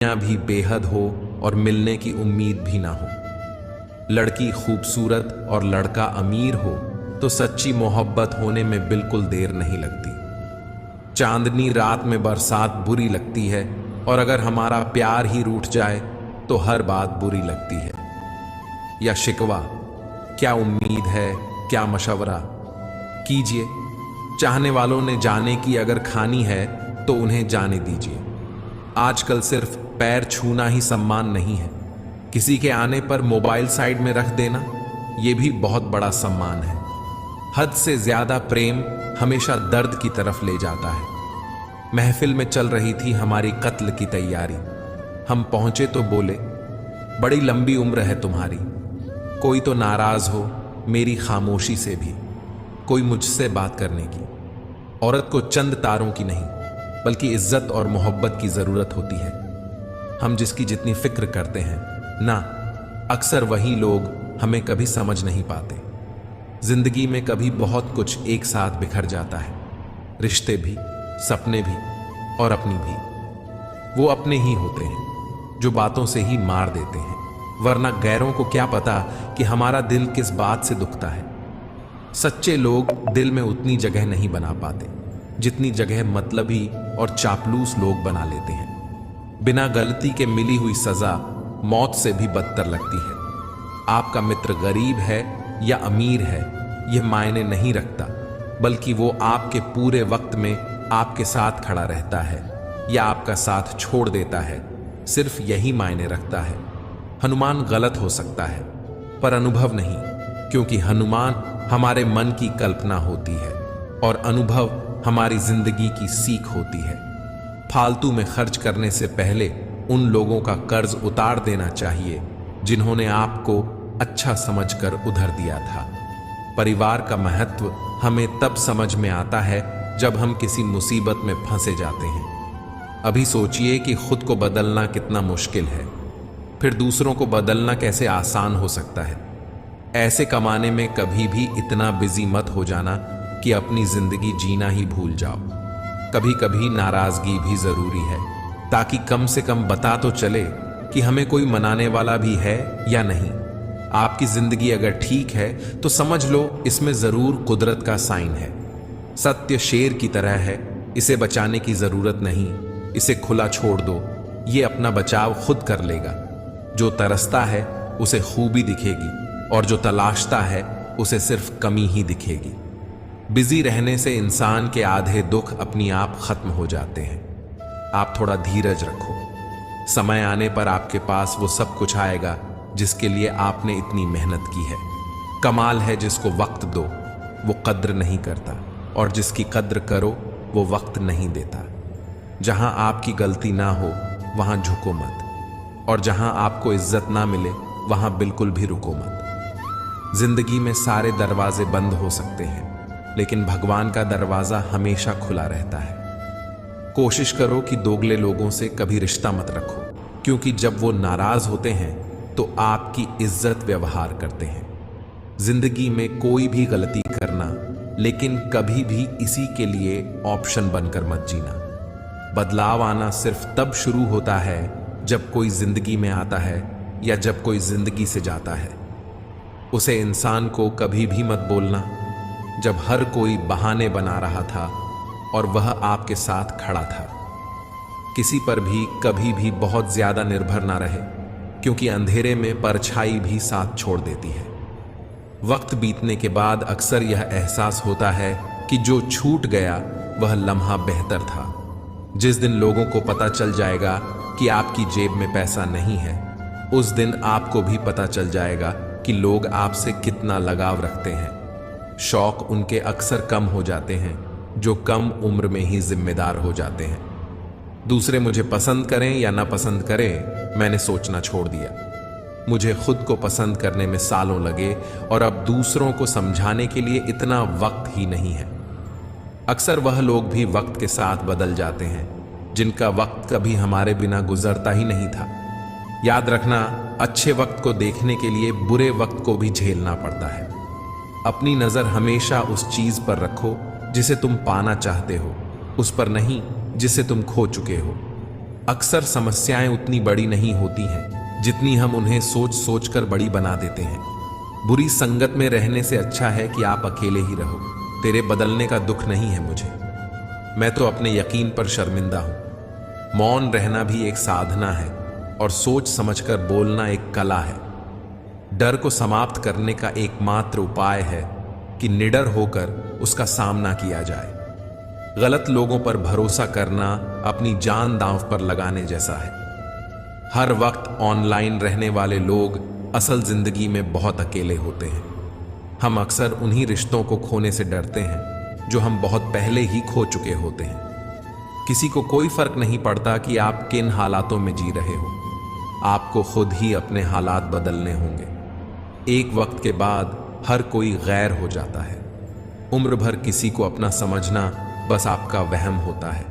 दुनिया भी बेहद हो और मिलने की उम्मीद भी ना हो। लड़की खूबसूरत और लड़का अमीर हो तो सच्ची मोहब्बत होने में बिल्कुल देर नहीं लगती। चांदनी रात में बरसात बुरी लगती है, और अगर हमारा प्यार ही रूठ जाए तो हर बात बुरी लगती है। या शिकवा, क्या उम्मीद है, क्या मशवरा कीजिए। चाहने वालों ने जाने की अगर खानी है तो उन्हें जाने दीजिए। आजकल सिर्फ पैर छूना ही सम्मान नहीं है, किसी के आने पर मोबाइल साइड में रख देना यह भी बहुत बड़ा सम्मान है। हद से ज्यादा प्रेम हमेशा दर्द की तरफ ले जाता है। महफिल में चल रही थी हमारी कत्ल की तैयारी। हम पहुंचे तो बोले, बड़ी लंबी उम्र है तुम्हारी। कोई तो नाराज हो मेरी खामोशी से भी, कोई मुझसे बात करने की। औरत को चंद तारों की नहीं बल्कि इज्जत और मोहब्बत की जरूरत होती है। हम जिसकी जितनी फिक्र करते हैं ना, अक्सर वही लोग हमें कभी समझ नहीं पाते। जिंदगी में कभी बहुत कुछ एक साथ बिखर जाता है, रिश्ते भी, सपने भी और अपनी भी। वो अपने ही होते हैं जो बातों से ही मार देते हैं, वरना गैरों को क्या पता कि हमारा दिल किस बात से दुखता है। सच्चे लोग दिल में उतनी जगह नहीं बना पाते जितनी जगह मतलबी और चापलूस लोग बना लेते हैं। बिना गलती के मिली हुई सजा मौत से भी बदतर लगती है। आपका मित्र गरीब है या अमीर है यह मायने नहीं रखता, बल्कि वो आपके पूरे वक्त में आपके साथ खड़ा रहता है या आपका साथ छोड़ देता है, सिर्फ यही मायने रखता है। हनुमान गलत हो सकता है पर अनुभव नहीं, क्योंकि हनुमान हमारे मन की कल्पना होती है और अनुभव हमारी जिंदगी की सीख होती है। फालतू में खर्च करने से पहले उन लोगों का कर्ज उतार देना चाहिए जिन्होंने आपको अच्छा समझकर उधार दिया था। परिवार का महत्व हमें तब समझ में आता है जब हम किसी मुसीबत में फंसे जाते हैं। अभी सोचिए कि खुद को बदलना कितना मुश्किल है, फिर दूसरों को बदलना कैसे आसान हो सकता है। ऐसे कमाने में कभी भी इतना बिजी मत हो जाना कि अपनी जिंदगी जीना ही भूल जाओ। कभी कभी नाराजगी भी जरूरी है, ताकि कम से कम बता तो चले कि हमें कोई मनाने वाला भी है या नहीं। आपकी जिंदगी अगर ठीक है तो समझ लो इसमें जरूर कुदरत का साइन है। सत्य शेर की तरह है, इसे बचाने की जरूरत नहीं, इसे खुला छोड़ दो, ये अपना बचाव खुद कर लेगा। जो तरसता है उसे खूबी दिखेगी और जो तलाशता है उसे सिर्फ कमी ही दिखेगी। बिजी रहने से इंसान के आधे दुख अपनी आप खत्म हो जाते हैं। आप थोड़ा धीरज रखो, समय आने पर आपके पास वो सब कुछ आएगा जिसके लिए आपने इतनी मेहनत की है। कमाल है जिसको वक्त दो वो कद्र नहीं करता, और जिसकी कद्र करो वो वक्त नहीं देता। जहां आपकी गलती ना हो वहां झुको मत, और जहां आपको इज्जत ना मिले वहां बिल्कुल भी रुको मत। जिंदगी में सारे दरवाजे बंद हो सकते हैं, लेकिन भगवान का दरवाजा हमेशा खुला रहता है। कोशिश करो कि दोगले लोगों से कभी रिश्ता मत रखो, क्योंकि जब वो नाराज होते हैं तो आपकी इज्जत व्यवहार करते हैं। जिंदगी में कोई भी गलती करना, लेकिन कभी भी इसी के लिए ऑप्शन बनकर मत जीना। बदलाव आना सिर्फ तब शुरू होता है जब कोई जिंदगी में आता है या जब कोई जिंदगी से जाता है। उसे इंसान को कभी भी मत बोलना जब हर कोई बहाने बना रहा था और वह आपके साथ खड़ा था। किसी पर भी कभी भी बहुत ज्यादा निर्भर ना रहे, क्योंकि अंधेरे में परछाई भी साथ छोड़ देती है। वक्त बीतने के बाद अक्सर यह एहसास होता है कि जो छूट गया वह लम्हा बेहतर था। जिस दिन लोगों को पता चल जाएगा कि आपकी जेब में पैसा नहीं है, उस दिन आपको भी पता चल जाएगा कि लोग आपसे कितना लगाव रखते हैं। शौक उनके अक्सर कम हो जाते हैं जो कम उम्र में ही जिम्मेदार हो जाते हैं। दूसरे मुझे पसंद करें या ना पसंद करें, मैंने सोचना छोड़ दिया। मुझे खुद को पसंद करने में सालों लगे और अब दूसरों को समझाने के लिए इतना वक्त ही नहीं है। अक्सर वह लोग भी वक्त के साथ बदल जाते हैं जिनका वक्त कभी हमारे बिना गुजरता ही नहीं था। याद रखना, अच्छे वक्त को देखने के लिए बुरे वक्त को भी झेलना पड़ता है। अपनी नजर हमेशा उस चीज पर रखो जिसे तुम पाना चाहते हो, उस पर नहीं जिसे तुम खो चुके हो। अक्सर समस्याएं उतनी बड़ी नहीं होती हैं जितनी हम उन्हें सोच सोच कर बड़ी बना देते हैं। बुरी संगत में रहने से अच्छा है कि आप अकेले ही रहो। तेरे बदलने का दुख नहीं है मुझे, मैं तो अपने यकीन पर शर्मिंदा हूं। मौन रहना भी एक साधना है और सोच समझकर बोलना एक कला है। डर को समाप्त करने का एकमात्र उपाय है कि निडर होकर उसका सामना किया जाए। गलत लोगों पर भरोसा करना अपनी जान दांव पर लगाने जैसा है। हर वक्त ऑनलाइन रहने वाले लोग असल जिंदगी में बहुत अकेले होते हैं। हम अक्सर उन्हीं रिश्तों को खोने से डरते हैं जो हम बहुत पहले ही खो चुके होते हैं। किसी को कोई फर्क नहीं पड़ता कि आप किन हालातों में जी रहे हो, आपको खुद ही अपने हालात बदलने होंगे। एक वक्त के बाद हर कोई गैर हो जाता है। उम्र भर किसी को अपना समझना बस आपका वहम होता है।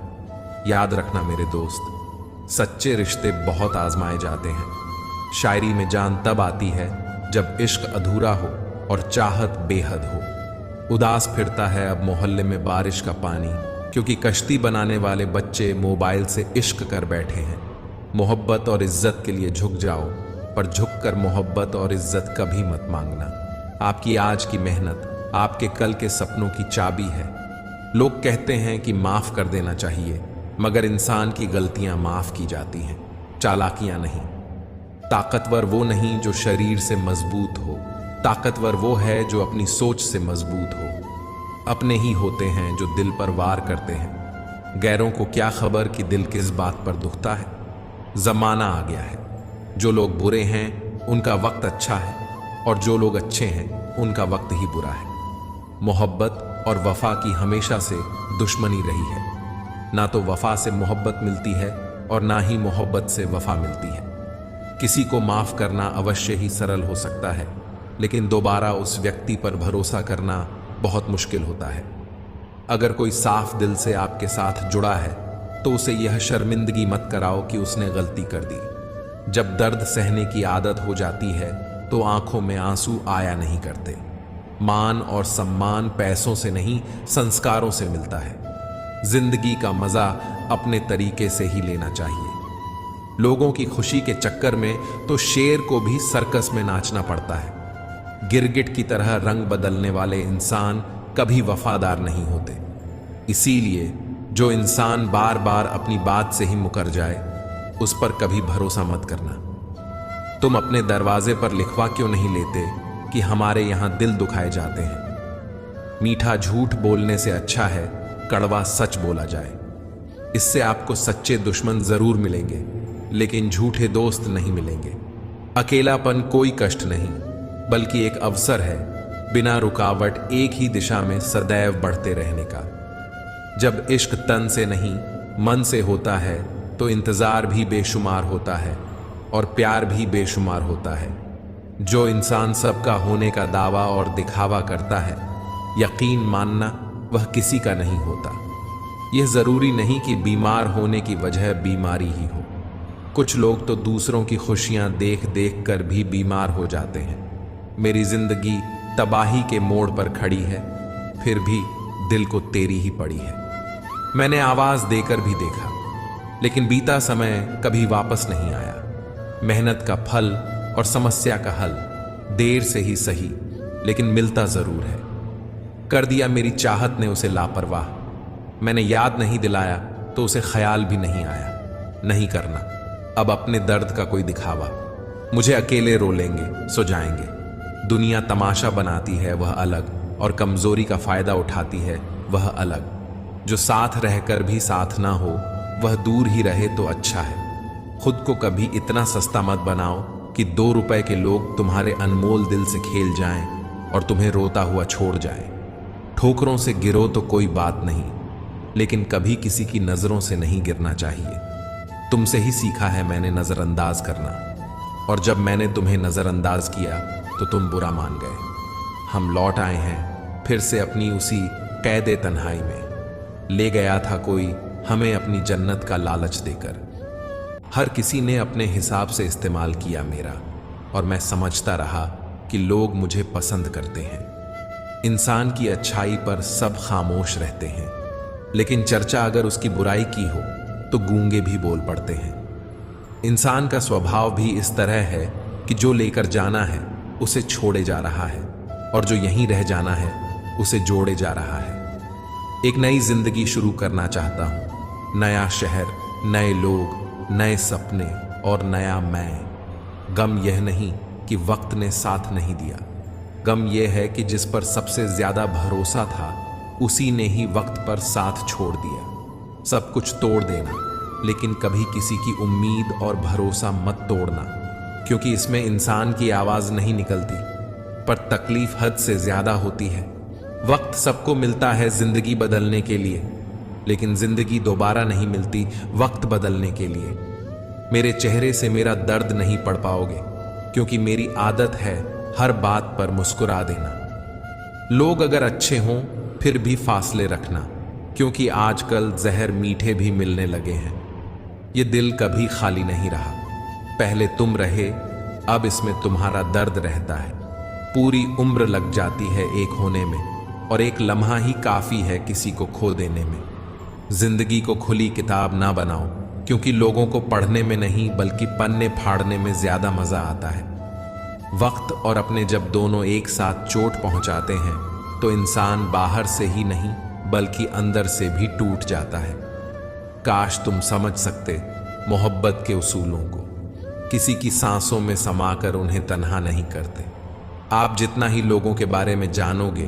याद रखना मेरे दोस्त, सच्चे रिश्ते बहुत आजमाए जाते हैं। शायरी में जान तब आती है जब इश्क अधूरा हो और चाहत बेहद हो। उदास फिरता है अब मोहल्ले में बारिश का पानी, क्योंकि कश्ती बनाने वाले बच्चे मोबाइल से इश्क कर बैठे हैं। मोहब्बत और इज्जत के लिए झुक जाओ, पर झुककर मोहब्बत और इज्जत कभी मत मांगना। आपकी आज की मेहनत आपके कल के सपनों की चाबी है। लोग कहते हैं कि माफ कर देना चाहिए, मगर इंसान की गलतियां माफ की जाती हैं, चालाकियां नहीं। ताकतवर वो नहीं जो शरीर से मजबूत हो, ताकतवर वो है जो अपनी सोच से मजबूत हो। अपने ही होते हैं जो दिल पर वार करते हैं, गैरों को क्या खबर कि दिल किस बात पर दुखता है। जमाना आ गया है, जो लोग बुरे हैं उनका वक्त अच्छा है, और जो लोग अच्छे हैं उनका वक्त ही बुरा है। मोहब्बत और वफा की हमेशा से दुश्मनी रही है। ना तो वफा से मोहब्बत मिलती है और ना ही मोहब्बत से वफा मिलती है। किसी को माफ करना अवश्य ही सरल हो सकता है, लेकिन दोबारा उस व्यक्ति पर भरोसा करना बहुत मुश्किल होता है। अगर कोई साफ दिल से आपके साथ जुड़ा है तो उसे यह शर्मिंदगी मत कराओ कि उसने गलती कर दी। जब दर्द सहने की आदत हो जाती है तो आंखों में आंसू आया नहीं करते। मान और सम्मान पैसों से नहीं, संस्कारों से मिलता है। जिंदगी का मजा अपने तरीके से ही लेना चाहिए। लोगों की खुशी के चक्कर में तो शेर को भी सर्कस में नाचना पड़ता है। गिरगिट की तरह रंग बदलने वाले इंसान कभी वफादार नहीं होते। इसीलिए जो इंसान बार बार अपनी बात से ही मुकर जाए उस पर कभी भरोसा मत करना। तुम अपने दरवाजे पर लिखवा क्यों नहीं लेते कि हमारे यहां दिल दुखाए जाते हैं। मीठा झूठ बोलने से अच्छा है कड़वा सच बोला जाए। इससे आपको सच्चे दुश्मन जरूर मिलेंगे, लेकिन झूठे दोस्त नहीं मिलेंगे। अकेलापन कोई कष्ट नहीं, बल्कि एक अवसर है बिना रुकावट एक ही दिशा में सदैव बढ़ते रहने का। जब इश्क तन से नहीं मन से होता है तो इंतजार भी बेशुमार होता है और प्यार भी बेशुमार होता है। जो इंसान सबका होने का दावा और दिखावा करता है, यकीन मानना वह किसी का नहीं होता। यह जरूरी नहीं कि बीमार होने की वजह बीमारी ही हो। कुछ लोग तो दूसरों की खुशियां देख देख कर भी बीमार हो जाते हैं। मेरी जिंदगी तबाही के मोड़ पर खड़ी है, फिर भी दिल को तेरी ही पड़ी है। मैंने आवाज देकर भी देखा, लेकिन बीता समय कभी वापस नहीं आया। मेहनत का फल और समस्या का हल देर से ही सही, लेकिन मिलता जरूर है। कर दिया मेरी चाहत ने उसे लापरवाह। मैंने याद नहीं दिलाया तो उसे ख्याल भी नहीं आया। नहीं करना अब अपने दर्द का कोई दिखावा। मुझे अकेले रो लेंगे सो जाएंगे। दुनिया तमाशा बनाती है वह अलग, और कमजोरी का फायदा उठाती है वह अलग। जो साथ रहकर भी साथ ना हो वह दूर ही रहे तो अच्छा है। खुद को कभी इतना सस्ता मत बनाओ कि 2 रुपए के लोग तुम्हारे अनमोल दिल से खेल जाएं और तुम्हें रोता हुआ छोड़ जाएं। ठोकरों से गिरो तो कोई बात नहीं, लेकिन कभी किसी की नजरों से नहीं गिरना चाहिए। तुमसे ही सीखा है मैंने नजरअंदाज करना, और जब मैंने तुम्हें नजरअंदाज किया तो तुम बुरा मान गए। हम लौट आए हैं फिर से अपनी उसी कैदे तन्हाई में। ले गया था कोई हमें अपनी जन्नत का लालच देकर। हर किसी ने अपने हिसाब से इस्तेमाल किया मेरा, और मैं समझता रहा कि लोग मुझे पसंद करते हैं। इंसान की अच्छाई पर सब खामोश रहते हैं, लेकिन चर्चा अगर उसकी बुराई की हो तो गूंगे भी बोल पड़ते हैं। इंसान का स्वभाव भी इस तरह है कि जो लेकर जाना है उसे छोड़े जा रहा है, और जो यहीं रह जाना है उसे जोड़े जा रहा है। एक नई जिंदगी शुरू करना चाहता हूं, नया शहर, नए लोग, नए सपने और नया मैं। गम यह नहीं कि वक्त ने साथ नहीं दिया, गम यह है कि जिस पर सबसे ज्यादा भरोसा था उसी ने ही वक्त पर साथ छोड़ दिया। सब कुछ तोड़ देना, लेकिन कभी किसी की उम्मीद और भरोसा मत तोड़ना, क्योंकि इसमें इंसान की आवाज नहीं निकलती, पर तकलीफ हद से ज्यादा होती है। वक्त सबको मिलता है जिंदगी बदलने के लिए, लेकिन जिंदगी दोबारा नहीं मिलती वक्त बदलने के लिए। मेरे चेहरे से मेरा दर्द नहीं पढ़ पाओगे, क्योंकि मेरी आदत है हर बात पर मुस्कुरा देना। लोग अगर अच्छे हों फिर भी फासले रखना, क्योंकि आजकल जहर मीठे भी मिलने लगे हैं। ये दिल कभी खाली नहीं रहा, पहले तुम रहे, अब इसमें तुम्हारा दर्द रहता है। पूरी उम्र लग जाती है एक होने में, और एक लम्हा ही काफी है किसी को खो देने में। जिंदगी को खुली किताब ना बनाओ, क्योंकि लोगों को पढ़ने में नहीं बल्कि पन्ने फाड़ने में ज्यादा मजा आता है। वक्त और अपने जब दोनों एक साथ चोट पहुंचाते हैं तो इंसान बाहर से ही नहीं बल्कि अंदर से भी टूट जाता है। काश तुम समझ सकते मोहब्बत के उसूलों को, किसी की सांसों में समाकर उन्हें तन्हा नहीं करते। आप जितना ही लोगों के बारे में जानोगे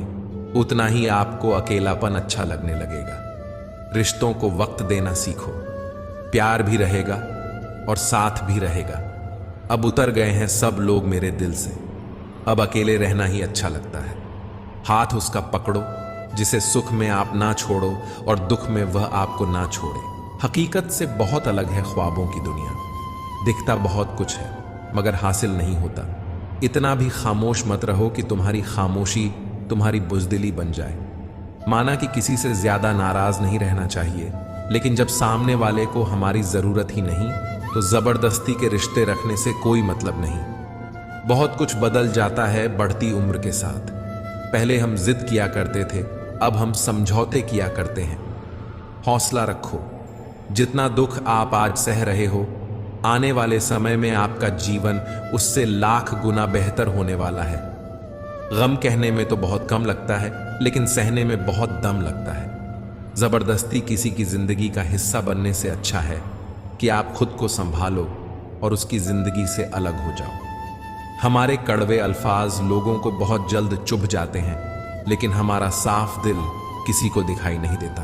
उतना ही आपको अकेलापन अच्छा लगने लगेगा। रिश्तों को वक्त देना सीखो, प्यार भी रहेगा और साथ भी रहेगा। अब उतर गए हैं सब लोग मेरे दिल से, अब अकेले रहना ही अच्छा लगता है। हाथ उसका पकड़ो जिसे सुख में आप ना छोड़ो और दुख में वह आपको ना छोड़े। हकीकत से बहुत अलग है ख्वाबों की दुनिया, दिखता बहुत कुछ है मगर हासिल नहीं होता। इतना भी खामोश मत रहो कि तुम्हारी खामोशी तुम्हारी बुज़दिली बन जाए। माना कि किसी से ज्यादा नाराज नहीं रहना चाहिए, लेकिन जब सामने वाले को हमारी जरूरत ही नहीं तो जबरदस्ती के रिश्ते रखने से कोई मतलब नहीं। बहुत कुछ बदल जाता है बढ़ती उम्र के साथ। पहले हम जिद किया करते थे, अब हम समझौते किया करते हैं। हौसला रखो, जितना दुख आप आज सह रहे हो आने वाले समय में आपका जीवन उससे लाख गुना बेहतर होने वाला है। गम कहने में तो बहुत कम लगता है, लेकिन सहने में बहुत दम लगता है। जबरदस्ती किसी की जिंदगी का हिस्सा बनने से अच्छा है कि आप खुद को संभालो और उसकी जिंदगी से अलग हो जाओ। हमारे कड़वे अल्फाज लोगों को बहुत जल्द चुभ जाते हैं, लेकिन हमारा साफ दिल किसी को दिखाई नहीं देता।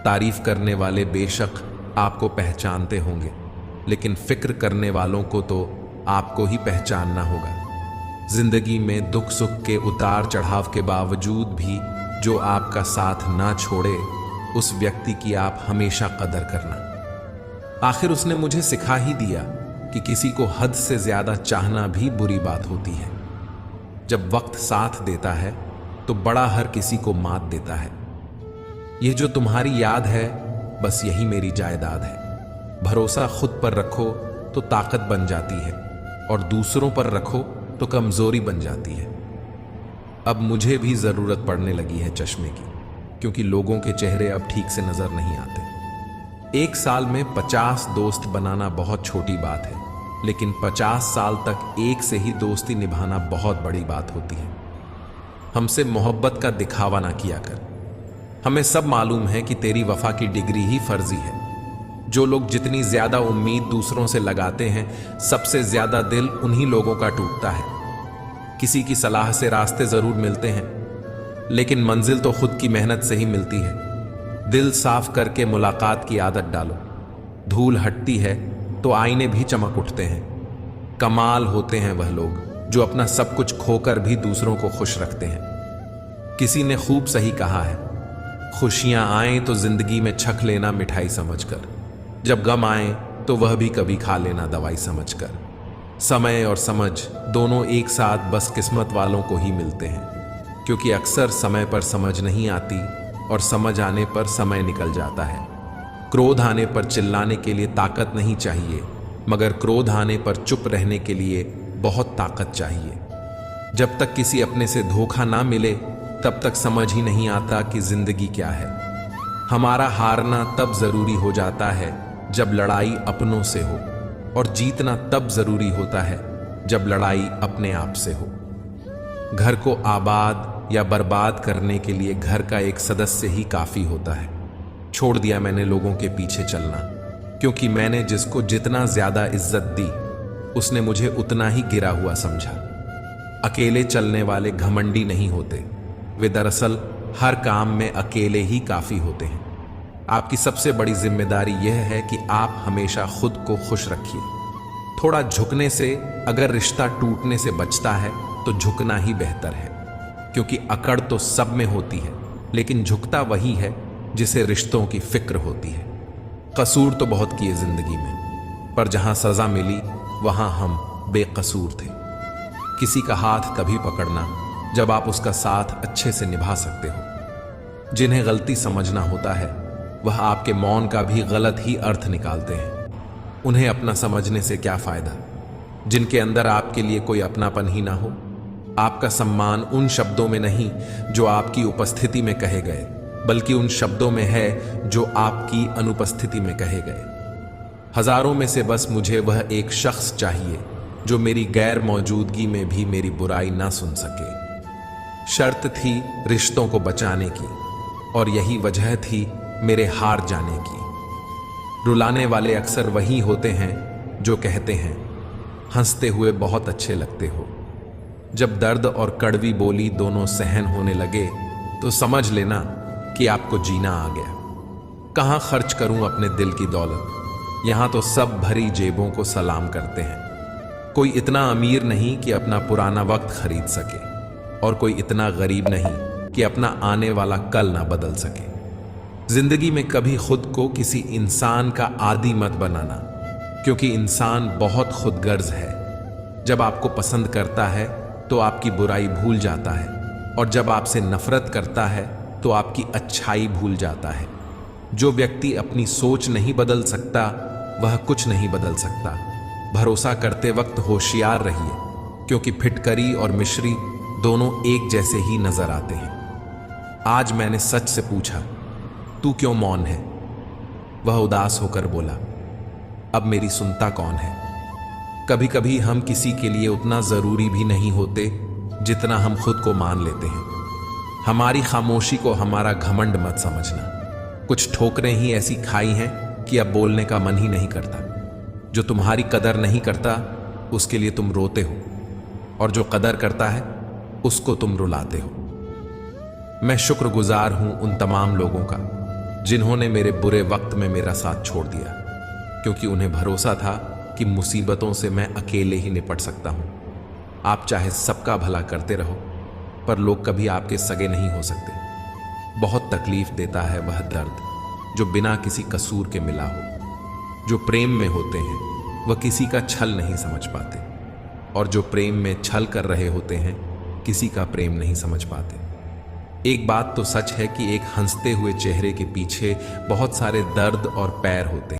तारीफ करने वाले बेशक आपको पहचानते होंगे, लेकिन फिक्र करने वालों को तो आपको ही पहचानना होगा। जिंदगी में दुख सुख के उतार चढ़ाव के बावजूद भी जो आपका साथ ना छोड़े उस व्यक्ति की आप हमेशा कदर करना। आखिर उसने मुझे सिखा ही दिया कि किसी को हद से ज्यादा चाहना भी बुरी बात होती है। जब वक्त साथ देता है तो बड़ा हर किसी को मात देता है। यह जो तुम्हारी याद है बस यही मेरी जायदाद है। भरोसा खुद पर रखो तो ताकत बन जाती है, और दूसरों पर रखो तो कमजोरी बन जाती है। अब मुझे भी जरूरत पड़ने लगी है चश्मे की, क्योंकि लोगों के चेहरे अब ठीक से नजर नहीं आते। एक साल में 50 दोस्त बनाना बहुत छोटी बात है, लेकिन 50 साल तक एक से ही दोस्ती निभाना बहुत बड़ी बात होती है। हमसे मोहब्बत का दिखावा ना किया कर। हमें सब मालूम है कि तेरी वफा की डिग्री ही फर्जी है। जो लोग जितनी ज्यादा उम्मीद दूसरों से लगाते हैं, सबसे ज्यादा दिल उन्हीं लोगों का टूटता है। किसी की सलाह से रास्ते जरूर मिलते हैं, लेकिन मंजिल तो खुद की मेहनत से ही मिलती है। दिल साफ करके मुलाकात की आदत डालो। धूल हटती है तो आईने भी चमक उठते हैं। कमाल होते हैं वह लोग जो अपना सब कुछ खोकर भी दूसरों को खुश रखते हैं। किसी ने खूब सही कहा है, खुशियां आएं तो जिंदगी में छक लेना मिठाई समझकर, जब गम आए तो वह भी कभी खा लेना दवाई समझकर। समय और समझ दोनों एक साथ बस किस्मत वालों को ही मिलते हैं, क्योंकि अक्सर समय पर समझ नहीं आती और समझ आने पर समय निकल जाता है। क्रोध आने पर चिल्लाने के लिए ताकत नहीं चाहिए, मगर क्रोध आने पर चुप रहने के लिए बहुत ताकत चाहिए। जब तक किसी अपने से धोखा ना मिले तब तक समझ ही नहीं आता कि जिंदगी क्या है। हमारा हारना तब जरूरी हो जाता है जब लड़ाई अपनों से हो, और जीतना तब जरूरी होता है जब लड़ाई अपने आप से हो। घर को आबाद या बर्बाद करने के लिए घर का एक सदस्य ही काफी होता है। छोड़ दिया मैंने लोगों के पीछे चलना, क्योंकि मैंने जिसको जितना ज्यादा इज्जत दी उसने मुझे उतना ही गिरा हुआ समझा। अकेले चलने वाले घमंडी नहीं होते, वे दरअसल हर काम में अकेले ही काफी होते हैं। आपकी सबसे बड़ी जिम्मेदारी यह है कि आप हमेशा खुद को खुश रखिए। थोड़ा झुकने से अगर रिश्ता टूटने से बचता है तो झुकना ही बेहतर है, क्योंकि अकड़ तो सब में होती है, लेकिन झुकता वही है जिसे रिश्तों की फिक्र होती है। कसूर तो बहुत किए जिंदगी में, पर जहां सजा मिली वहां हम बेकसूर थे। किसी का हाथ तभी पकड़ना जब आप उसका साथ अच्छे से निभा सकते हो। जिन्हें गलती समझना होता है वह आपके मौन का भी गलत ही अर्थ निकालते हैं। उन्हें अपना समझने से क्या फायदा जिनके अंदर आपके लिए कोई अपनापन ही ना हो। आपका सम्मान उन शब्दों में नहीं जो आपकी उपस्थिति में कहे गए, बल्कि उन शब्दों में है जो आपकी अनुपस्थिति में कहे गए। हजारों में से बस मुझे वह एक शख्स चाहिए जो मेरी गैर मौजूदगी में भी मेरी बुराई ना सुन सके। शर्त थी रिश्तों को बचाने की, और यही वजह थी मेरे हार जाने की। रुलाने वाले अक्सर वही होते हैं जो कहते हैं हंसते हुए बहुत अच्छे लगते हो। जब दर्द और कड़वी बोली दोनों सहन होने लगे तो समझ लेना कि आपको जीना आ गया। कहां खर्च करूं अपने दिल की दौलत, यहां तो सब भरी जेबों को सलाम करते हैं। कोई इतना अमीर नहीं कि अपना पुराना वक्त खरीद सके, और कोई इतना गरीब नहीं कि अपना आने वाला कल ना बदल सके। जिंदगी में कभी खुद को किसी इंसान का आदी मत बनाना, क्योंकि इंसान बहुत खुदगर्ज है। जब आपको पसंद करता है तो आपकी बुराई भूल जाता है, और जब आपसे नफरत करता है तो आपकी अच्छाई भूल जाता है। जो व्यक्ति अपनी सोच नहीं बदल सकता वह कुछ नहीं बदल सकता। भरोसा करते वक्त होशियार रहिए, क्योंकि फिटकरी और मिश्री दोनों एक जैसे ही नजर आते हैं। आज मैंने सच से पूछा, तू क्यों मौन है? वह उदास होकर बोला, अब मेरी सुनता कौन है? कभी कभी हम किसी के लिए उतना जरूरी भी नहीं होते जितना हम खुद को मान लेते हैं। हमारी खामोशी को हमारा घमंड मत समझना। कुछ ठोकरें ही ऐसी खाई हैं कि अब बोलने का मन ही नहीं करता। जो तुम्हारी कदर नहीं करता उसके लिए तुम रोते हो, और जो कदर करता है उसको तुम रुलाते हो। मैं शुक्रगुजार हूं उन तमाम लोगों का जिन्होंने मेरे बुरे वक्त में मेरा साथ छोड़ दिया, क्योंकि उन्हें भरोसा था कि मुसीबतों से मैं अकेले ही निपट सकता हूं। आप चाहे सबका भला करते रहो, पर लोग कभी आपके सगे नहीं हो सकते। बहुत तकलीफ देता है वह दर्द जो बिना किसी कसूर के मिला हो। जो प्रेम में होते हैं वह किसी का छल नहीं समझ पाते, और जो प्रेम में छल कर रहे होते हैं किसी का प्रेम नहीं समझ पाते। एक बात तो सच है कि एक हंसते हुए चेहरे के पीछे बहुत सारे दर्द और पैर होते हैं।